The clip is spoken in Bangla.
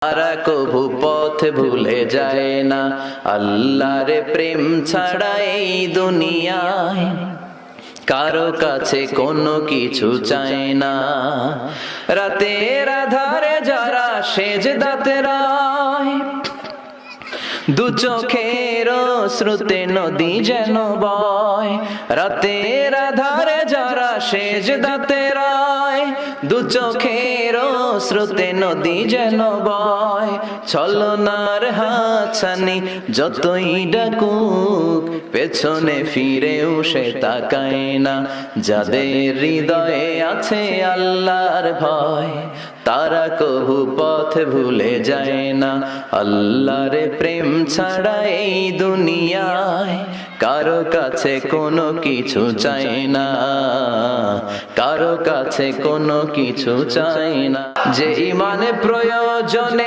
তারা কভু পথ ভুলে যায় না, আল্লাহর প্রেম ছাড়া এই দুনিয়ায় কারো কাছে কোনো কিছু চায় না। রাতের আধারে যারা সেজদাতে রয়, দু চোখের শ্রুতে নদী যেন বয়। রাতের আধারে যারা সেজদাতে রয়, দু চোখের শ্রুতে নদী যেন বয়। ছলনার হাতছানি যতই ডাকুক, পেছনে ফিরেও সে তাকায় না। যাদের হৃদয়ে আছে আল্লাহর ভয়, তারা কভু পথ ভুলে যায় না। আল্লাহর প্রেম ছাড়া এই দুনিয়ায় কারো কাছে কোনো কিছু চাই না, কারো কাছে কোনো কিছু চাই না। যে ইমানে প্রয়োজনে